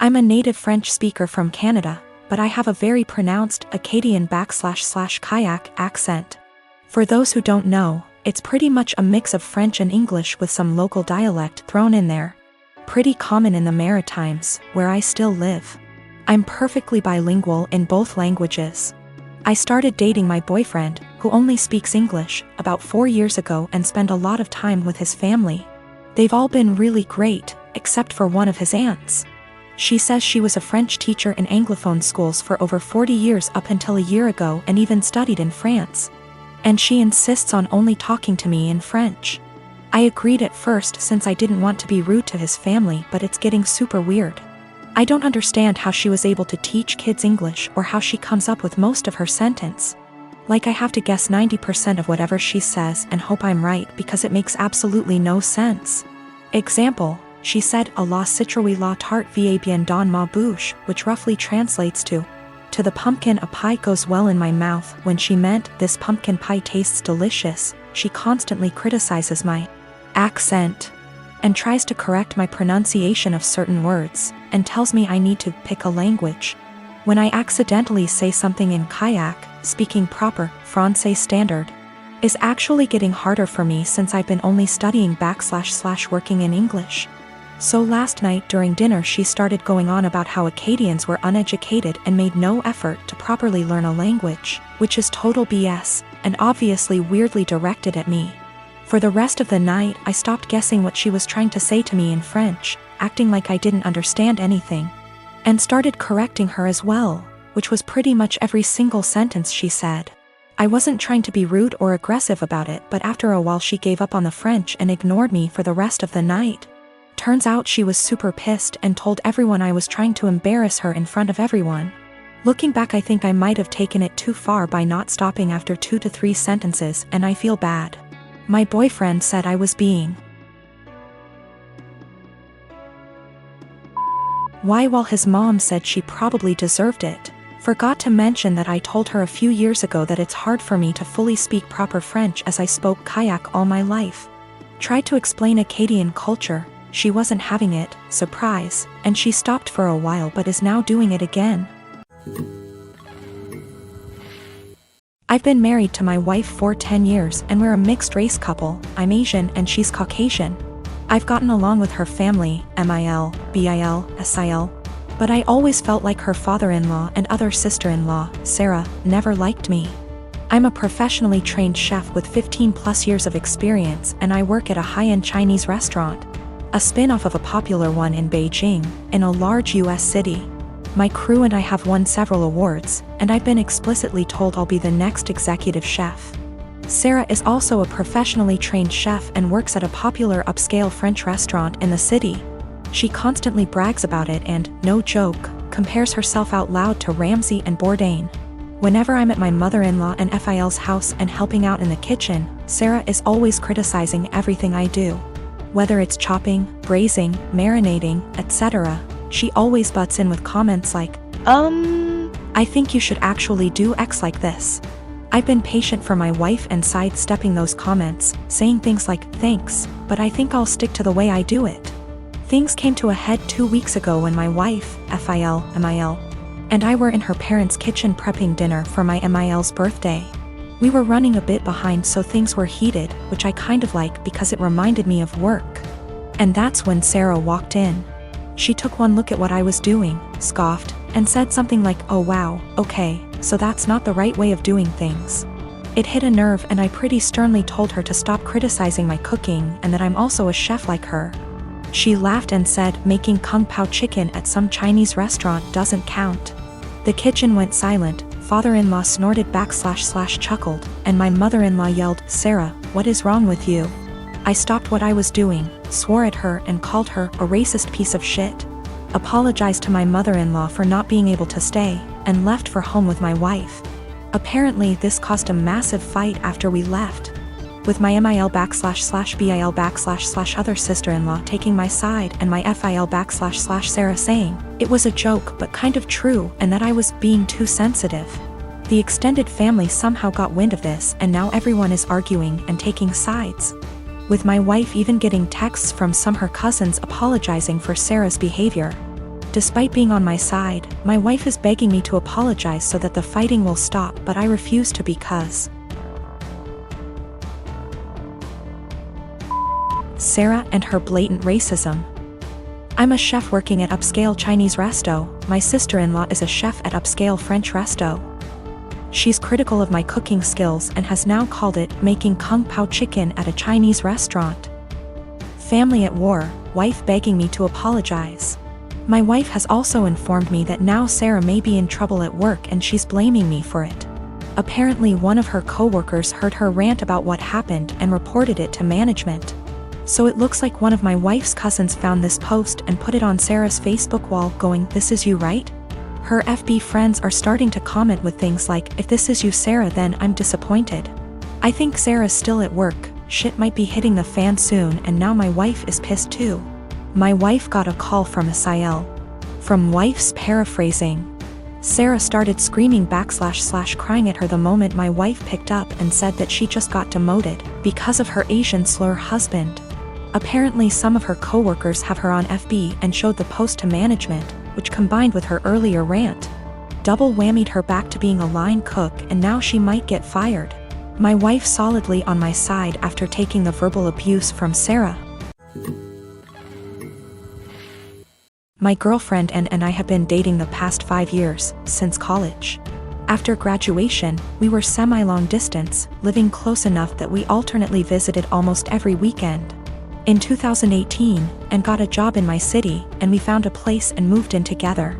I'm a native French speaker from Canada, but I have a very pronounced Acadian/kayak accent. For those who don't know, it's pretty much a mix of French and English with some local dialect thrown in there. Pretty common in the Maritimes, where I still live. I'm perfectly bilingual in both languages. I started dating my boyfriend, who only speaks English, about 4 years ago and spent a lot of time with his family. They've all been really great, except for one of his aunts. She says she was a French teacher in Anglophone schools for over 40 years up until a year ago and even studied in France. And she insists on only talking to me in French. I agreed at first since I didn't want to be rude to his family, but it's getting super weird. I don't understand how she was able to teach kids English or how she comes up with most of her sentence. Like I have to guess 90% of whatever she says and hope I'm right because it makes absolutely no sense. Example, she said a la citrouille la tarte va bien dans ma bouche, which roughly translates to the pumpkin a pie goes well in my mouth. When she meant this pumpkin pie tastes delicious, she constantly criticizes my accent and tries to correct my pronunciation of certain words, and tells me I need to pick a language. When I accidentally say something in kayak, speaking proper Francais standard is actually getting harder for me since I've been only studying / working in English. So last night during dinner she started going on about how Acadians were uneducated and made no effort to properly learn a language, which is total BS, and obviously weirdly directed at me. For the rest of the night I stopped guessing what she was trying to say to me in French, acting like I didn't understand anything, and started correcting her as well, which was pretty much every single sentence she said. I wasn't trying to be rude or aggressive about it, but after a while she gave up on the French and ignored me for the rest of the night. Turns out she was super pissed and told everyone I was trying to embarrass her in front of everyone. Looking back, I think I might have taken it too far by not stopping after 2 to 3 sentences, and I feel bad. My boyfriend said I was being while his mom said she probably deserved it. Forgot to mention that I told her a few years ago that it's hard for me to fully speak proper French as I spoke kayak all my life. Tried to explain Acadian culture. She wasn't having it, surprise, and she stopped for a while but is now doing it again. I've been married to my wife for 10 years and we're a mixed race couple. I'm Asian and she's Caucasian. I've gotten along with her family, MIL, BIL, SIL, but I always felt like her father-in-law and other sister-in-law, Sarah, never liked me. I'm a professionally trained chef with 15+ years of experience and I work at a high-end Chinese restaurant, a spin-off of a popular one in Beijing, in a large US city. My crew and I have won several awards, and I've been explicitly told I'll be the next executive chef. Sarah is also a professionally trained chef and works at a popular upscale French restaurant in the city. She constantly brags about it and, no joke, compares herself out loud to Ramsay and Bourdain. Whenever I'm at my mother-in-law and FIL's house and helping out in the kitchen, Sarah is always criticizing everything I do. Whether it's chopping, braising, marinating, etc., she always butts in with comments like, I think you should actually do X like this. I've been patient for my wife and sidestepping those comments, saying things like, thanks, but I think I'll stick to the way I do it. Things came to a head 2 weeks ago when my wife, FIL, MIL, and I were in her parents' kitchen prepping dinner for my MIL's birthday. We were running a bit behind, so things were heated, which I kind of like because it reminded me of work. And that's when Sarah walked in. She took one look at what I was doing, scoffed, and said something like, oh wow, okay, so that's not the right way of doing things. It hit a nerve and I pretty sternly told her to stop criticizing my cooking and that I'm also a chef like her. She laughed and said making kung pao chicken at some Chinese restaurant doesn't count. The kitchen went silent. Father-in-law snorted / chuckled, and my mother-in-law yelled, Sarah, what is wrong with you? I stopped what I was doing, swore at her and called her a racist piece of shit. Apologized to my mother-in-law for not being able to stay, and left for home with my wife. Apparently this caused a massive fight after we left, with my MIL / BIL / other sister-in-law taking my side and my FIL / Sarah saying it was a joke but kind of true and that I was being too sensitive. The extended family somehow got wind of this and now everyone is arguing and taking sides, with my wife even getting texts from some her cousins apologizing for Sarah's behavior. Despite being on my side, my wife is begging me to apologize so that the fighting will stop, but I refuse to because Sarah and her blatant racism. I'm a chef working at upscale Chinese resto. My sister-in-law is a chef at upscale French resto. She's critical of my cooking skills and has now called it making kung pao chicken at a Chinese restaurant. Family at war, wife begging me to apologize. My wife has also informed me that now Sarah may be in trouble at work and she's blaming me for it. Apparently one of her co-workers heard her rant about what happened and reported it to management. So it looks like one of my wife's cousins found this post and put it on Sarah's Facebook wall going, "This is you, right?" Her FB friends are starting to comment with things like, "If this is you, Sarah, then I'm disappointed." I think Sarah's still at work, shit might be hitting the fan soon, and now my wife is pissed too. My wife got a call from Asiel. From wife's paraphrasing. Sarah started screaming / crying at her the moment my wife picked up and said that she just got demoted because of her Asian slur husband. Apparently some of her co-workers have her on FB and showed the post to management, which combined with her earlier rant, double whammied her back to being a line cook, and now she might get fired. My wife solidly on my side after taking the verbal abuse from Sarah. My girlfriend and I have been dating the past 5 years, since college. After graduation, we were semi-long distance, living close enough that we alternately visited almost every weekend. In 2018, and got a job in my city, and we found a place and moved in together.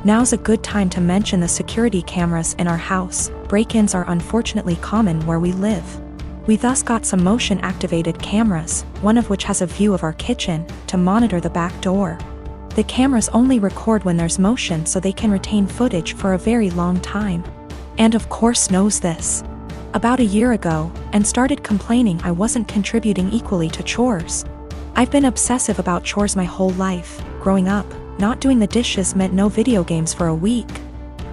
Now's a good time to mention the security cameras in our house. Break-ins are unfortunately common where we live. We thus got some motion-activated cameras, one of which has a view of our kitchen, to monitor the back door. The cameras only record when there's motion so they can retain footage for a very long time. And of course knows this. About a year ago, and started complaining I wasn't contributing equally to chores. I've been obsessive about chores my whole life. Growing up, not doing the dishes meant no video games for a week.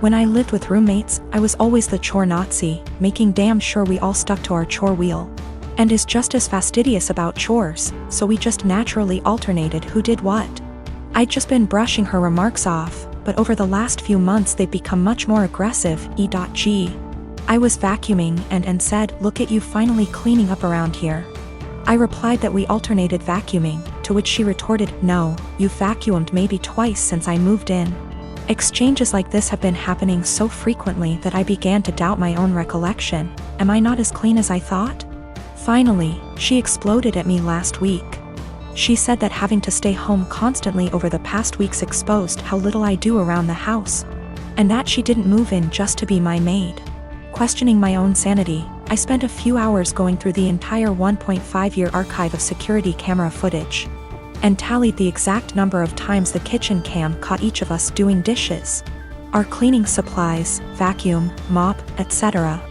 When I lived with roommates, I was always the chore Nazi, making damn sure we all stuck to our chore wheel. And is just as fastidious about chores, so we just naturally alternated who did what. I'd just been brushing her remarks off, but over the last few months they've become much more aggressive. E.g. I was vacuuming and said, "Look at you finally cleaning up around here." I replied that we alternated vacuuming, to which she retorted, "No, you've vacuumed maybe twice since I moved in." Exchanges like this have been happening so frequently that I began to doubt my own recollection. Am I not as clean as I thought? Finally, she exploded at me last week. She said that having to stay home constantly over the past weeks exposed how little I do around the house, and that she didn't move in just to be my maid. Questioning my own sanity, I spent a few hours going through the entire 1.5-year archive of security camera footage, and tallied the exact number of times the kitchen cam caught each of us doing dishes. Our cleaning supplies, vacuum, mop, etc.,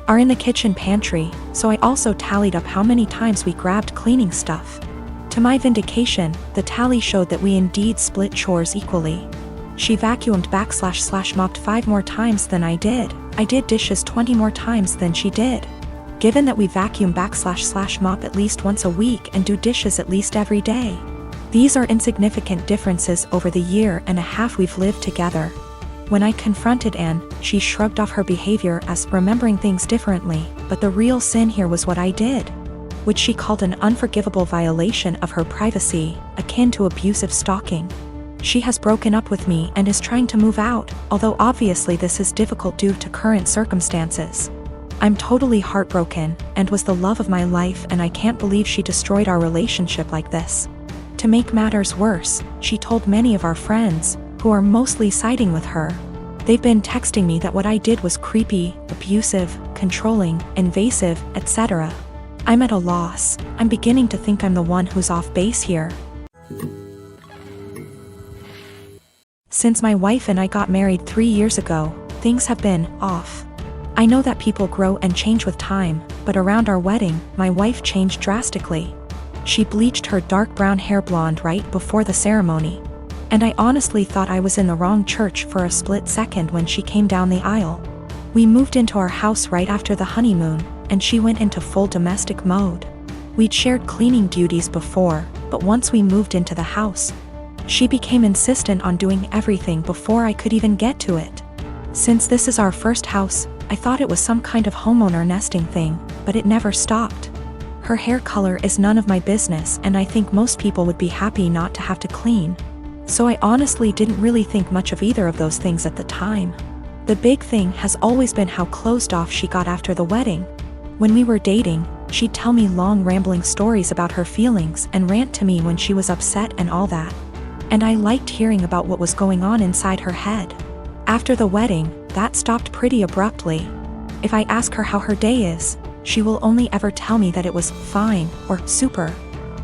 are in the kitchen pantry, so I also tallied up how many times we grabbed cleaning stuff. To my vindication, the tally showed that we indeed split chores equally. She vacuumed / mopped 5 more times than I did. I did dishes 20 more times than she did. Given that we vacuum / mop at least once a week and do dishes at least every day. These are insignificant differences over the year and a half we've lived together. When I confronted Anne, she shrugged off her behavior as remembering things differently, but the real sin here was what I did, which she called an unforgivable violation of her privacy, akin to abusive stalking. She has broken up with me and is trying to move out, although obviously this is difficult due to current circumstances. I'm totally heartbroken, and was the love of my life, and I can't believe she destroyed our relationship like this. To make matters worse, she told many of our friends, who are mostly siding with her. They've been texting me that what I did was creepy, abusive, controlling, invasive, etc. I'm at a loss. I'm beginning to think I'm the one who's off base here. Since my wife and I got married 3 years ago, things have been off. I know that people grow and change with time, but around our wedding, my wife changed drastically. She bleached her dark brown hair blonde right before the ceremony. And I honestly thought I was in the wrong church for a split second when she came down the aisle. We moved into our house right after the honeymoon, and she went into full domestic mode. We'd shared cleaning duties before, but once we moved into the house, She became insistent on doing everything before I could even get to it. Since this is our first house, I thought it was some kind of homeowner nesting thing, but it never stopped. Her hair color is none of my business, and I think most people would be happy not to have to clean. So I honestly didn't really think much of either of those things at the time. The big thing has always been how closed off she got after the wedding. When we were dating, she'd tell me long rambling stories about her feelings and rant to me when she was upset and all that. And I liked hearing about what was going on inside her head. After the wedding, that stopped pretty abruptly. If I ask her how her day is, she will only ever tell me that it was fine or super.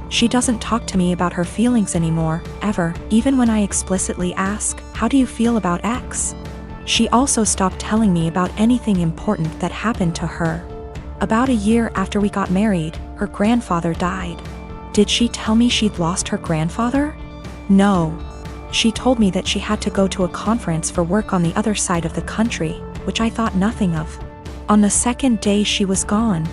She doesn't talk to me about her feelings anymore, ever, even when I explicitly ask, "How do you feel about X?" She also stopped telling me about anything important that happened to her. About a year after we got married, her grandfather died. Did she tell me she'd lost her grandfather? No. She told me that she had to go to a conference for work on the other side of the country, which I thought nothing of. On the second day she was gone.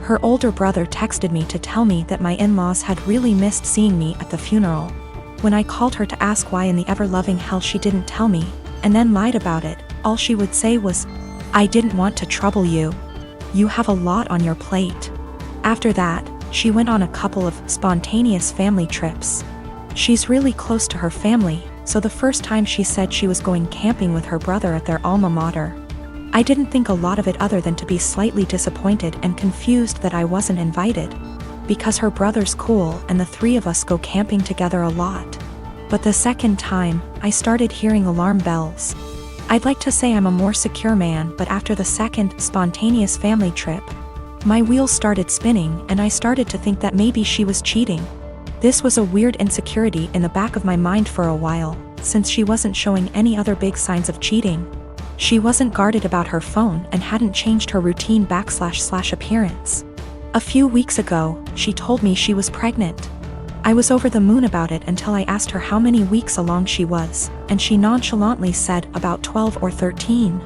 Her older brother texted me to tell me that my in-laws had really missed seeing me at the funeral. When I called her to ask why in the ever-loving hell she didn't tell me, and then lied about it, all she would say was, "I didn't want to trouble you. You have a lot on your plate." After that, she went on a couple of spontaneous family trips. She's really close to her family, so the first time she said she was going camping with her brother at their alma mater. I didn't think a lot of it other than to be slightly disappointed and confused that I wasn't invited. Because her brother's cool and the three of us go camping together a lot. But the second time, I started hearing alarm bells. I'd like to say I'm a more secure man, but after the second spontaneous family trip, my wheels started spinning and I started to think that maybe she was cheating. This was a weird insecurity in the back of my mind for a while, since she wasn't showing any other big signs of cheating. She wasn't guarded about her phone and hadn't changed her routine / appearance. A few weeks ago, she told me she was pregnant. I was over the moon about it until I asked her how many weeks along she was, and she nonchalantly said about 12 or 13.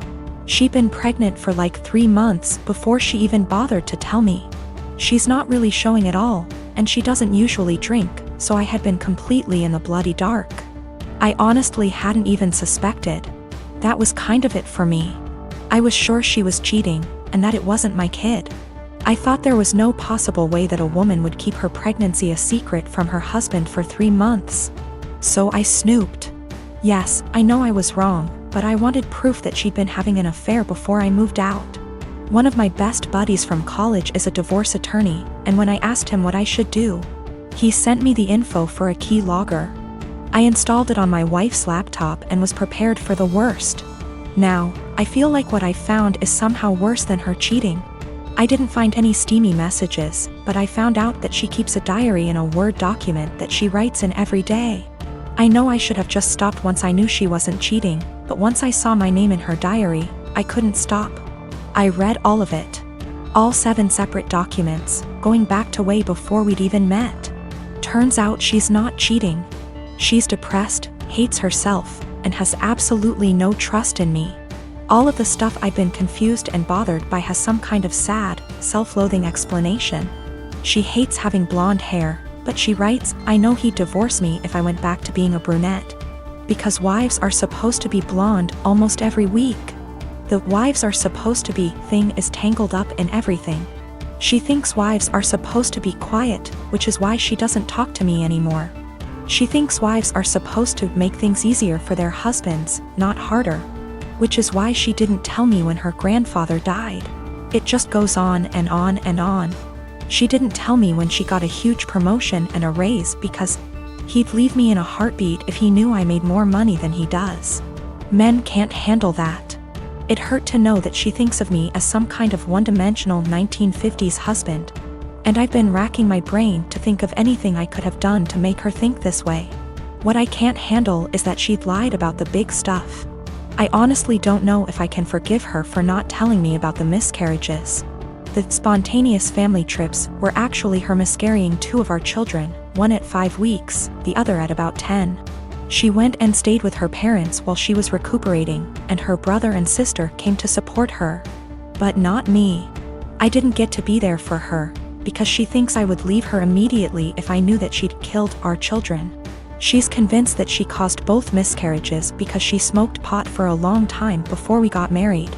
She'd been pregnant for like 3 months before she even bothered to tell me. She's not really showing at all, and she doesn't usually drink, so I had been completely in the bloody dark. I honestly hadn't even suspected. That was kind of it for me. I was sure she was cheating, and that it wasn't my kid. I thought there was no possible way that a woman would keep her pregnancy a secret from her husband for 3 months. So I snooped. Yes, I know I was wrong, but I wanted proof that she'd been having an affair before I moved out. One of my best buddies from college is a divorce attorney, and when I asked him what I should do, he sent me the info for a key logger. I installed it on my wife's laptop and was prepared for the worst. Now, I feel like what I found is somehow worse than her cheating. I didn't find any steamy messages, but I found out that she keeps a diary in a Word document that she writes in every day. I know I should have just stopped once I knew she wasn't cheating, but once I saw my name in her diary, I couldn't stop. I read all of it. All 7 separate documents, going back to way before we'd even met. Turns out she's not cheating. She's depressed, hates herself, and has absolutely no trust in me. All of the stuff I've been confused and bothered by has some kind of sad, self-loathing explanation. She hates having blonde hair, but she writes, "I know he'd divorce me if I went back to being a brunette." Because wives are supposed to be blonde almost every week. The "wives are supposed to be" thing is tangled up in everything. She thinks wives are supposed to be quiet, which is why she doesn't talk to me anymore. She thinks wives are supposed to make things easier for their husbands, not harder. Which is why she didn't tell me when her grandfather died. It just goes on and on and on. She didn't tell me when she got a huge promotion and a raise because he'd leave me in a heartbeat if he knew I made more money than he does. Men can't handle that. It hurt to know that she thinks of me as some kind of one-dimensional 1950s husband. And I've been racking my brain to think of anything I could have done to make her think this way. What I can't handle is that she'd lied about the big stuff. I honestly don't know if I can forgive her for not telling me about the miscarriages. The spontaneous family trips were actually her miscarrying 2 of our children, one at 5 weeks, the other at about 10. She went and stayed with her parents while she was recuperating, and her brother and sister came to support her. But not me. I didn't get to be there for her, because she thinks I would leave her immediately if I knew that she'd killed our children. She's convinced that she caused both miscarriages because she smoked pot for a long time before we got married.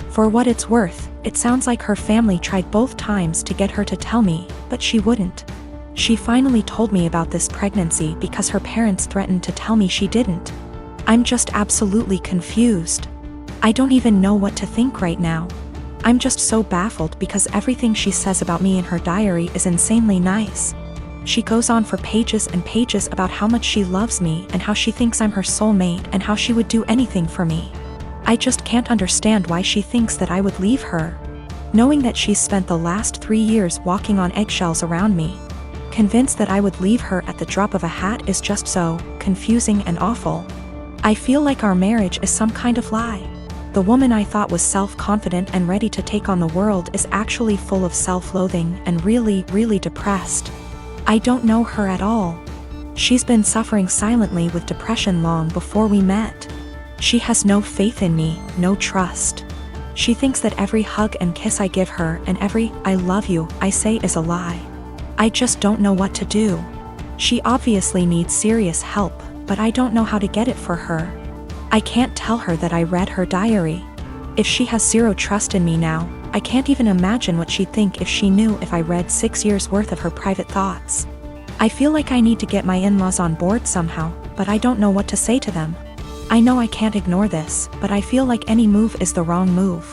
For what it's worth, it sounds like her family tried both times to get her to tell me, but she wouldn't. She finally told me about this pregnancy because her parents threatened to tell me she didn't. I'm just absolutely confused. I don't even know what to think right now. I'm just so baffled because everything she says about me in her diary is insanely nice. She goes on for pages and pages about how much she loves me and how she thinks I'm her soulmate and how she would do anything for me. I just can't understand why she thinks that I would leave her. Knowing that she's spent the last 3 years walking on eggshells around me, convinced that I would leave her at the drop of a hat is just so confusing and awful. I feel like our marriage is some kind of lie. The woman I thought was self-confident and ready to take on the world is actually full of self-loathing and really, really depressed. I don't know her at all. She's been suffering silently with depression long before we met. She has no faith in me, no trust. She thinks that every hug and kiss I give her and every "I love you" I say is a lie. I just don't know what to do. She obviously needs serious help, but I don't know how to get it for her. I can't tell her that I read her diary. If she has zero trust in me now, I can't even imagine what she'd think if she knew if I read 6 years worth of her private thoughts. I feel like I need to get my in-laws on board somehow, but I don't know what to say to them. I know I can't ignore this, but I feel like any move is the wrong move.